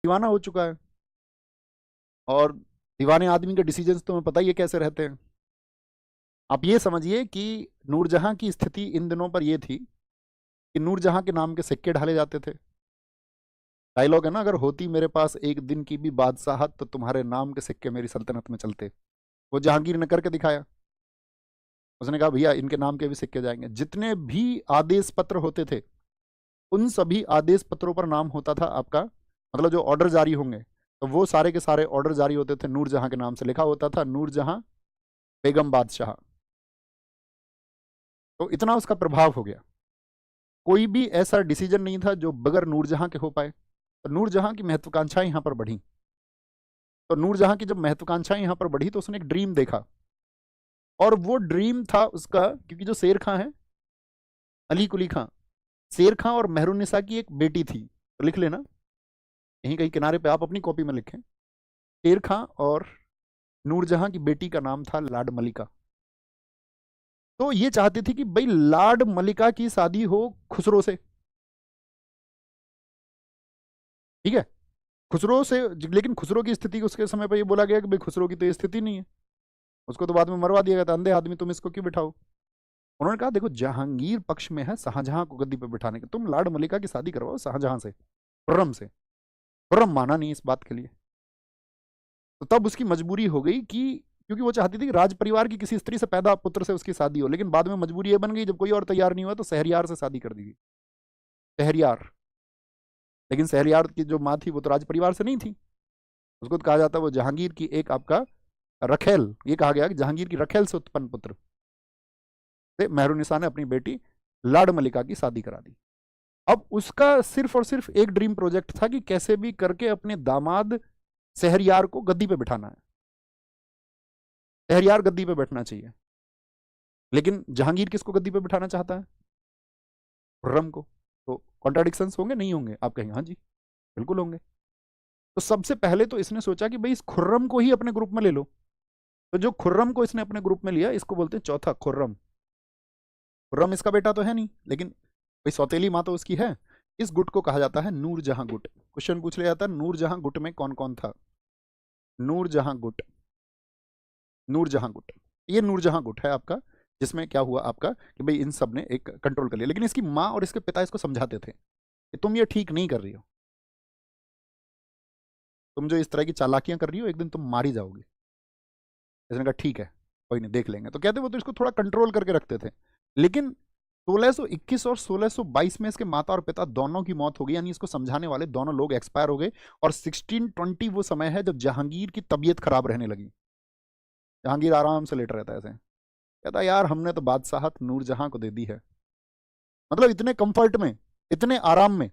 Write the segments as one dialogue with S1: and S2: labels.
S1: दीवाना हो चुका है। और दीवाने आदमी के डिसीजंस तुम्हें पता ही है कैसे रहते हैं। आप ये समझिए कि नूरजहां की स्थिति इन दिनों पर यह थी कि नूरजहां के नाम के सिक्के ढाले जाते थे। डायलॉग है ना, अगर होती मेरे पास एक दिन की भी बादशाहत तो तुम्हारे नाम के सिक्के मेरी सल्तनत में चलते। वो जहांगीर ने करके दिखाया। उसने कहा भैया इनके नाम के भी सिक्के जाएंगे। जितने भी आदेश पत्र होते थे उन सभी आदेश पत्रों पर नाम होता था आपका, मतलब जो ऑर्डर जारी होंगे तो वो सारे के सारे ऑर्डर जारी होते थे नूरजहां के नाम से, लिखा होता था नूरजहां बेगम बादशाह। तो इतना उसका प्रभाव हो गया। कोई भी ऐसा डिसीजन नहीं था जो बगैर नूरजहां के हो पाए। तो नूरजहां की महत्वाकांक्षाएं यहां पर बढ़ी। तो नूरजहां की जब महत्वाकांक्षाएं यहां पर बढ़ी तो उसने एक ड्रीम देखा। और वो ड्रीम था उसका, क्योंकि जो शेर खां है, अली कुली खां, शेर खां और मेहरुन्निसा की एक बेटी थी। तो लिख लेना यहीं कहीं किनारे पे, आप अपनी कॉपी में लिखें। शेर खां और नूरजहां की बेटी का नाम था लाड मलिका। तो ये चाहती थी कि भाई लाड मलिका की शादी हो खुसरो से। ठीक है, खुसरो से। लेकिन खुसरो की स्थिति उसके समय पर ये बोला गया कि भाई खुसरो की तो ये स्थिति नहीं है, उसको तो बाद में मरवा दिया गया था, अंधे आदमी तुम इसको क्यों बिठाओ। उन्होंने कहा देखो जहांगीर पक्ष में है शाहजहां को गद्दी पर बिठाने के, तुम लाड मलिका की शादी करवाओ शाहजहां से, खुर्रम से। खुर्रम माना नहीं इस बात के लिए। तो तब उसकी मजबूरी हो गई कि, क्योंकि वो चाहती थी कि राज परिवार की किसी स्त्री से पैदा पुत्र से उसकी शादी हो, लेकिन बाद में मजबूरी ये बन गई जब कोई और तैयार नहीं हुआ तो शहरयार से शादी कर दी गई। शहरयार। लेकिन शहरयार की जो माँ थी वो तो राज परिवार से नहीं थी। उसको तो कहा जाता है वो जहांगीर की एक आपका रखेल, ये कहा गया कि जहांगीर की रखेल से उत्पन्न पुत्र से मेहरुन्निसा ने अपनी बेटी लाड मलिका की शादी करा दी। अब उसका सिर्फ और सिर्फ एक ड्रीम प्रोजेक्ट था कि कैसे भी करके अपने दामाद शहरयार को गद्दी पे बिठाना है। शहरयार गद्दी पे बैठना चाहिए। लेकिन जहांगीर किसको गद्दी पे बिठाना चाहता है? खुर्रम को। तो कॉन्ट्राडिक्शंस होंगे नहीं होंगे? आप कहेंगे हाँ जी बिल्कुल होंगे। तो सबसे पहले तो इसने सोचा कि भाई इस खुर्रम को ही अपने ग्रुप में ले लो। तो जो खुर्रम को इसने अपने ग्रुप में लिया इसको बोलते हैं चौथा खुर्रम। खुर्रम इसका बेटा तो है नहीं, लेकिन भाई सौतेली माँ तो उसकी है। इस गुट को कहा जाता है नूरजहां गुट। क्वेश्चन पूछ लिया जाता है नूरजहां गुट में कौन कौन था। नूरजहां गुट, नूरजहां गुट, ये नूरजहां गुट है आपका, जिसमें क्या हुआ आपका कि भाई इन सब ने एक कंट्रोल कर लिया। लेकिन इसकी माँ और इसके पिता इसको समझाते थे कि तुम ये ठीक नहीं कर रही हो, तुम जो इस तरह की चालाकियां कर रही हो एक दिन तुम मारी जाओगी। इसने कहा ठीक है कोई नहीं देख लेंगे। तो कहते वो तो इसको थोड़ा कंट्रोल करके रखते थे। लेकिन 1621 और 1622 में इसके माता और पिता दोनों की मौत हो गई, यानी इसको समझाने वाले दोनों लोग एक्सपायर हो गए। और 1620 वो समय है जब जहांगीर की तबीयत खराब रहने लगी। जहांगीर आराम से लेट रहता है ऐसे, कहता यार हमने तो बादशाहत नूरजहां को दे दी है, मतलब इतने कंफर्ट में, इतने आराम में।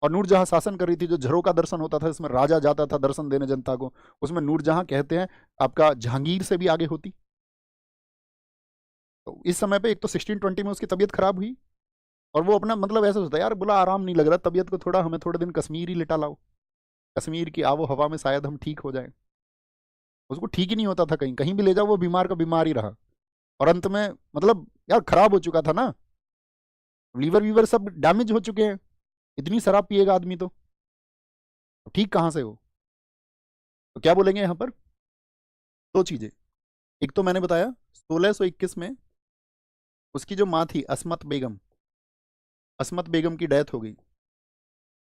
S1: और नूरजहां शासन कर रही थी। जो झरोका दर्शन होता था इसमें राजा जाता था दर्शन देने जनता को, उसमें नूरजहां कहते हैं आपका जहांगीर से भी आगे होती। तो इस समय पे एक तो 1620 में उसकी तबीयत खराब हुई, और वो अपना मतलब ऐसा होता है यार बोला आराम नहीं लग रहा तबीयत को, थोड़ा हमें थोड़े दिन कश्मीर ही लिटा लाओ, कश्मीर की आबो हवा में शायद हम ठीक हो जाए। उसको ठीक ही नहीं होता था, कहीं कहीं भी ले जाओ वो बीमार का बीमार ही रहा। और अंत में मतलब यार खराब हो चुका था ना, लीवर वीवर सब डैमेज हो चुके हैं, इतनी शराब पिएगा आदमी तो ठीक कहाँ से हो। तो क्या बोलेंगे यहाँ पर? दो चीजें। एक तो मैंने बताया 1621 में उसकी जो माँ थी असमत बेगम, असमत बेगम की डेथ हो गई।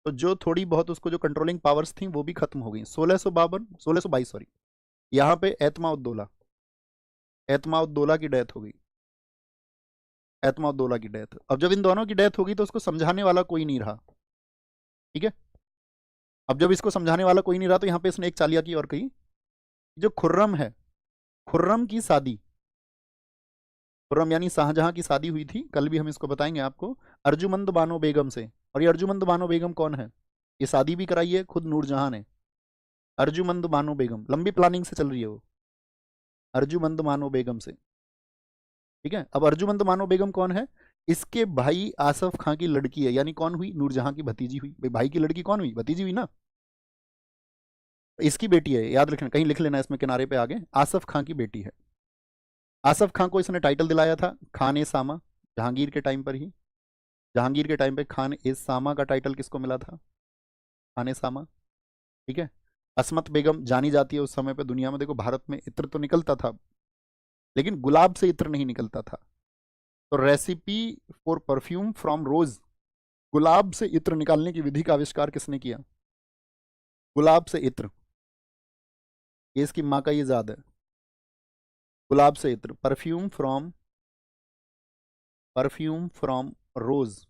S1: तो जो थोड़ी बहुत उसको जो कंट्रोलिंग पावर्स थी वो भी खत्म हो गई। 1622 सॉरी, यहाँ पे एतमा उद्दौला, एतमा उद्दौला की डेथ हो गई। एतमा उद्दौला की डेथ, अब जब इन दोनों की डेथ होगी तो उसको समझाने वाला कोई नहीं रहा। ठीक है, अब जब इसको समझाने वाला कोई नहीं रहा तो यहाँ पे इसने एक चालियाकी और कही। जो खुर्रम है, खुर्रम की शादी, खुर्रम यानी शाहजहां की शादी हुई थी, कल भी हम इसको बताएंगे आपको, अर्जुमंद बानो बेगम से। और ये अर्जुमंद बानो बेगम कौन है? ये शादी भी कराई है खुद नूरजहां ने। अर्जुमंद बानो बेगम लंबी प्लानिंग से चल रही है वो, अर्जुमंद मानो बेगम से। ठीक है, अब अर्जुमंद मानो बेगम कौन है? इसके भाई आसफ खां की लड़की है, यानी कौन हुई? नूरजहां की भतीजी हुई। भाई भाई की लड़की कौन हुई? भतीजी हुई ना। इसकी बेटी है, याद रखना, कहीं लिख लेना इसमें किनारे पे आगे, आसफ खां की बेटी है। आसफ खां को इसने टाइटल दिलाया था खान ए सामा, जहांगीर के टाइम पर ही। जहांगीर के टाइम पे खान ए सामा का टाइटल किसको मिला था? खान ए सामा। ठीक है। असमत बेगम जानी जाती है उस समय पे दुनिया में। देखो भारत में इत्र तो निकलता था, लेकिन गुलाब से इत्र नहीं निकलता था। तो रेसिपी फॉर परफ्यूम फ्रॉम रोज, गुलाब से इत्र निकालने की विधि का आविष्कार किसने किया? गुलाब से इत्र, ये इसकी माँ का ये याद है। गुलाब से इत्र, perfume from rose,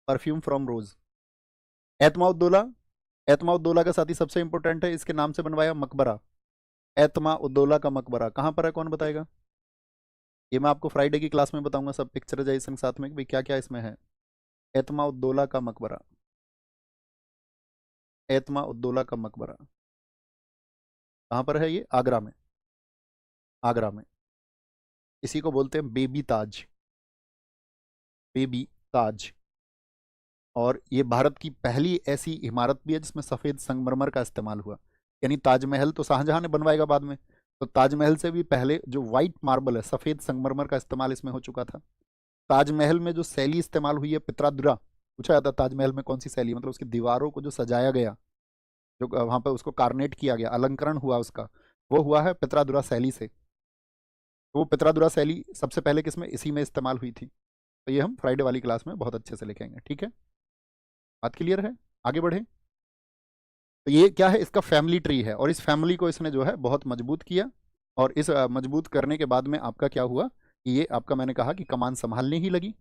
S1: perfume from rose. Itimaduddaula, Itimaduddaula का साथी सबसे इंपॉर्टेंट है, इसके नाम से बनवाया मकबरा। एतमाउद्दौला का मकबरा कहाँ पर है, कौन बताएगा? ये मैं आपको फ्राइडे की क्लास में बताऊंगा, सब पिक्चराइजेशन साथ में कि भाई क्या क्या इसमें है। एतमाउद्दौला का मकबरा, एतमाउद्दौला का मकबरा कहाँ पर है? ये आगरा में, आगरा में। इसी को बोलते हैं बेबी ताज, बेबी ताज। और ये भारत की पहली ऐसी इमारत भी है जिसमें सफेद संगमरमर का इस्तेमाल हुआ। यानी ताजमहल तो शाहजहां ने बनवाएगा बाद में, तो ताजमहल से भी पहले जो व्हाइट मार्बल है, सफेद संगमरमर का इस्तेमाल इसमें हो चुका था। ताजमहल में जो शैली इस्तेमाल हुई है पित्रादुरा, पूछा जाता है ताजमहल में कौन सी शैली, मतलब उसकी दीवारों को जो सजाया गया, जो वहां पर उसको कार्नेट किया गया, अलंकरण हुआ उसका, वो हुआ है पित्रादुरा शैली से। तो वो पित्रादुरा शैली सबसे पहले किसमें, इसी में इस्तेमाल हुई थी। तो ये हम फ्राइडे वाली क्लास में बहुत अच्छे से लिखेंगे, ठीक है। बात क्लियर है? आगे बढ़े। तो ये क्या है, इसका फैमिली ट्री है, और इस फैमिली को इसने जो है बहुत मजबूत किया। और इस मजबूत करने के बाद में आपका क्या हुआ कि ये आपका, मैंने कहा कि कमान संभालने ही लगी।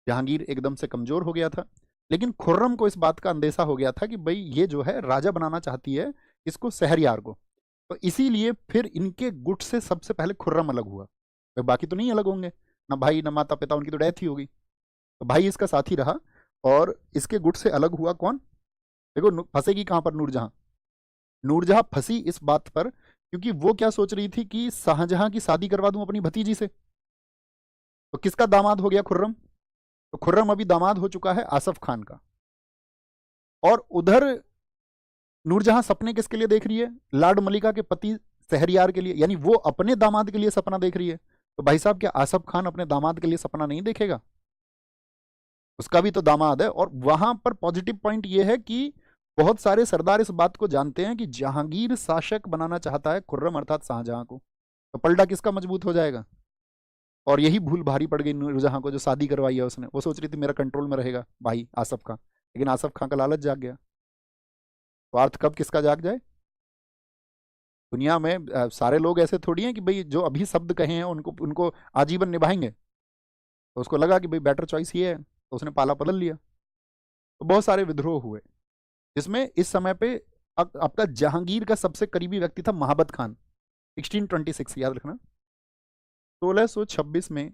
S1: जहांगीर एकदम से कमजोर हो गया था, लेकिन खुर्रम को इस बात का अंदेशा हो गया था कि भाई ये जो है राजा बनाना चाहती है इसको, शहरयार को। तो इसीलिए फिर इनके गुट से सबसे पहले खुर्रम अलग हुआ। भाई बाकी तो नहीं अलग होंगे, ना भाई ना माता पिता, उनकी तो डेथ ही होगी। तो भाई इसका साथी रहा, और इसके गुट से अलग हुआ कौन? देखो फंसेगी कहां पर नूरजहां। नूरजहां फंसी इस बात पर क्योंकि वो क्या सोच रही थी कि शाहजहां की शादी करवा दूं अपनी भतीजी से। तो किसका दामाद हो गया खुर्रम? तो खुर्रम अभी दामाद हो चुका है आसफ खान का। और उधर नूरजहां सपने किसके लिए देख रही है? लाड मलिका के पति शहरयार के लिए, यानी वो अपने दामाद के लिए सपना देख रही है। तो भाई साहब, क्या आसफ खान अपने दामाद के लिए सपना नहीं देखेगा? उसका भी तो दामाद है। और वहां पर पॉजिटिव पॉइंट ये है कि बहुत सारे सरदार इस बात को जानते हैं कि जहांगीर शासक बनाना चाहता है खुर्रम अर्थात शाहजहां को, तो पलड़ा किसका मजबूत हो जाएगा? और यही भूल भारी पड़ गई नूरजहां को, जो शादी करवाई है उसने। वो सोच रही थी मेरा कंट्रोल में रहेगा भाई आसफ खां, लेकिन आसफ खां का लालच जाग गया। स्वार्थ कब किसका जाग जाए? दुनिया में सारे लोग ऐसे थोड़ी हैं कि भाई जो अभी शब्द कहे हैं उनको उनको आजीवन निभाएंगे। तो उसको लगा कि भाई बेटर चॉइस ये है, तो उसने पाला बदल लिया। तो बहुत सारे विद्रोह हुए, जिसमें इस समय पे आपका जहांगीर का सबसे करीबी व्यक्ति था महाबत खान। 1626 याद रखना। 1626 में